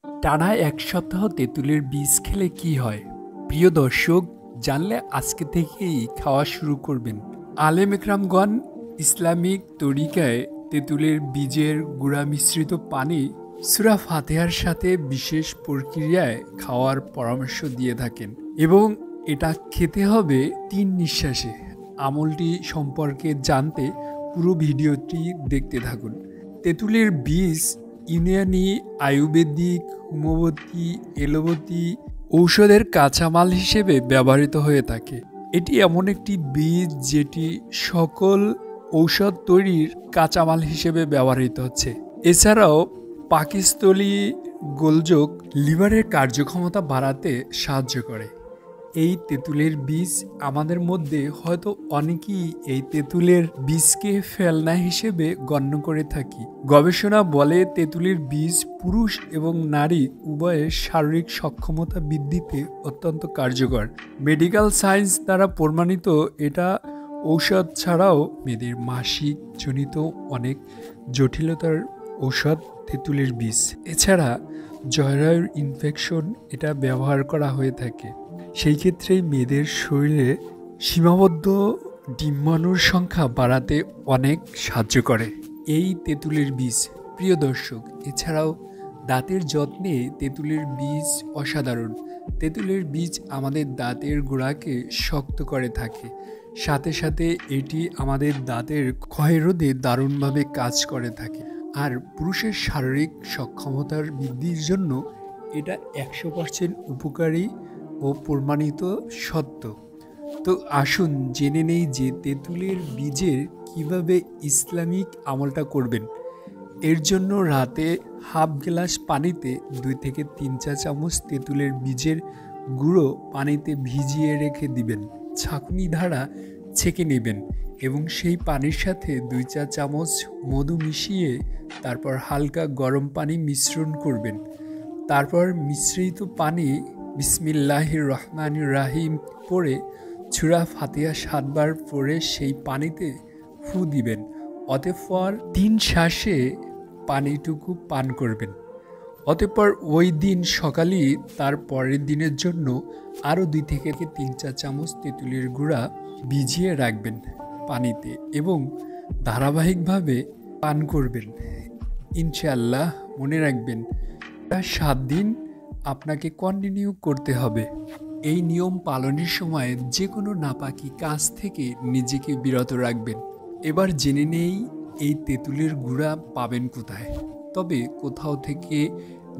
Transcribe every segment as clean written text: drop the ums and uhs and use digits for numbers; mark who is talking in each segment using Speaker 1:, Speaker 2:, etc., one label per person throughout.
Speaker 1: টানা এক সপ্তাহ তেঁতুলের বীজ খেলে কি হয়? প্রিয় দর্শক, জানলে আজকে থেকেই খাওয়া শুরু করবেন। আলেম একরামগণ ইসলামিক তরিকায় তেঁতুলের বীজের গুঁড়া মিশ্রিত পানি সূরা ফাতিহার সাথে বিশেষ প্রক্রিয়ায় খাওয়ার পরামর্শ দিয়ে থাকেন এবং এটা খেতে হবে ৩ নিঃশ্বাসে। আমলটি সম্পর্কে জানতে পুরো ভিডিওটি দেখতে থাকুন। তেঁতুলের বীজ ইউনানি, আয়ুর্বেদিক, হোমিওপ্যাথি, এলোপ্যাথি ঔষধের কাঁচামাল হিসেবে ব্যবহৃত হয়ে থাকে। এটি এমন একটি বীজ যেটি সকল ঔষধ তৈরির কাঁচামাল হিসেবে ব্যবহৃত হচ্ছে। এছাড়াও পাকস্থলী গোলযোগ, লিভারের কার্যক্ষমতা বাড়াতে সাহায্য করে। এই তেঁতুলের বীজ আমাদের মধ্যে হয়তো অনেকেই এই তেঁতুলের বীজকে ফেলনা হিসেবে গণ্য করে থাকি। গবেষণা বলে তেঁতুলের বীজ পুরুষ এবং নারী উভয়ের শারীরিক সক্ষমতা বৃদ্ধিতে অত্যন্ত কার্যকর। মেডিকেল সায়েন্স দ্বারা প্রমাণিত। এটা ঔষধ ছাড়াও মেয়েদের মাসিক জনিত অনেক জটিলতার ঔষধ তেঁতুলের বীজ। এছাড়া জরায়ুর ইনফেকশন এটা ব্যবহার করা হয়ে থাকে। সেই ক্ষেত্রে মেয়েদের শরীরে সীমাবদ্ধ ডিম্বাণুর সংখ্যা বাড়াতে অনেক সাহায্য করে এই তেঁতুলের বীজ। প্রিয় দর্শক, এছাড়াও দাঁতের যত্নে তেঁতুলের বীজ অসাধারণ। তেঁতুলের বীজ আমাদের দাঁতের গোড়াকে শক্ত করে থাকে, সাথে সাথে এটি আমাদের দাঁতের ক্ষয়রোধে দারুণভাবে কাজ করে থাকে। আর পুরুষের শারীরিক সক্ষমতার বৃদ্ধির জন্য এটা 100% উপকারী ও প্রমাণিত সত্য। তো আসুন জেনে নেই যে তেঁতুলের বীজের কিভাবে ইসলামিক আমলটা করবেন। এর জন্য রাতে হাফ গ্লাস পানিতে 2 থেকে 3 চা চামচ তেঁতুলের বীজের গুঁড়ো পানিতে ভিজিয়ে রেখে দিবেন। ছাঁকনি দ্বারা ছেঁকে নেবেন এবং সেই পানির সাথে 2 চা চামচ মধু মিশিয়ে তারপর হালকা গরম পানি মিশ্রণ করবেন। তারপর মিশ্রিত পানি বিসমিল্লাহির রহমানির রাহিম পড়ে সূরা ফাতিহা 7 বার পড়ে সেই পানিতে ফু দিবেন। অতঃপর 3 শ্বাসে পানিটুকু পান করবেন। অতঃপর ওই দিন সকালেই তার পরের দিনের জন্য আরও 2 থেকে 3 চা চামচ তেঁতুলের গুঁড়া ভিজিয়ে রাখবেন পানিতে এবং ধারাবাহিকভাবে পান করবেন। ইনশাআল্লাহ মনে রাখবেন, 7 দিন আপনাকে কন্টিনিউ করতে হবে। এই নিয়ম পালনের সময় যে কোনো নাপাকি কাজ থেকে নিজেকে বিরত রাখবেন। এবার জেনে নেই এই তেঁতুলের গুঁড়া পাবেন কোথায়। তবে কোথাও থেকে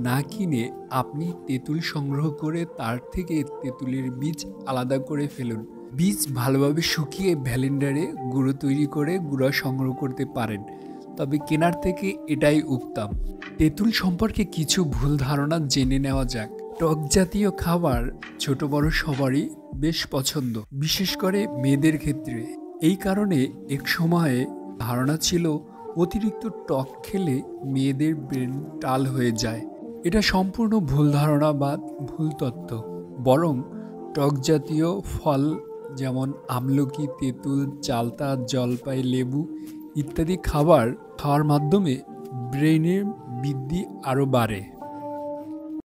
Speaker 1: না কিনে আপনি তেঁতুল সংগ্রহ করে তার থেকে তেঁতুলের বীজ আলাদা করে ফেলুন। বীজ ভালোভাবে শুকিয়ে ব্লেন্ডারে গুঁড়ো তৈরি করে গুঁড়া সংগ্রহ করতে পারেন, তবে কেনার থেকে এটাই উত্তম। তেঁতুল সম্পর্কে কিছু ভুল ধারণা জেনে নেওয়া যাক। টক জাতীয় খাবার ছোট বড় সবারই বেশ পছন্দ, বিশেষ করে মেয়েদের ক্ষেত্রে। এই কারণে এক সময়ে ধারণা ছিল অতিরিক্ত টক খেলে মেয়েদের ব্রেন টাল হয়ে যায়। এটা সম্পূর্ণ ভুল ধারণা বা ভুল তথ্য। বরং টক জাতীয় ফল যেমন আমলকি, তেঁতুল, চালতা, জলপাই, লেবু ইত্যাদি খাবার খাওয়ার মাধ্যমে ব্রেনের বৃদ্ধি আরও বাড়ে।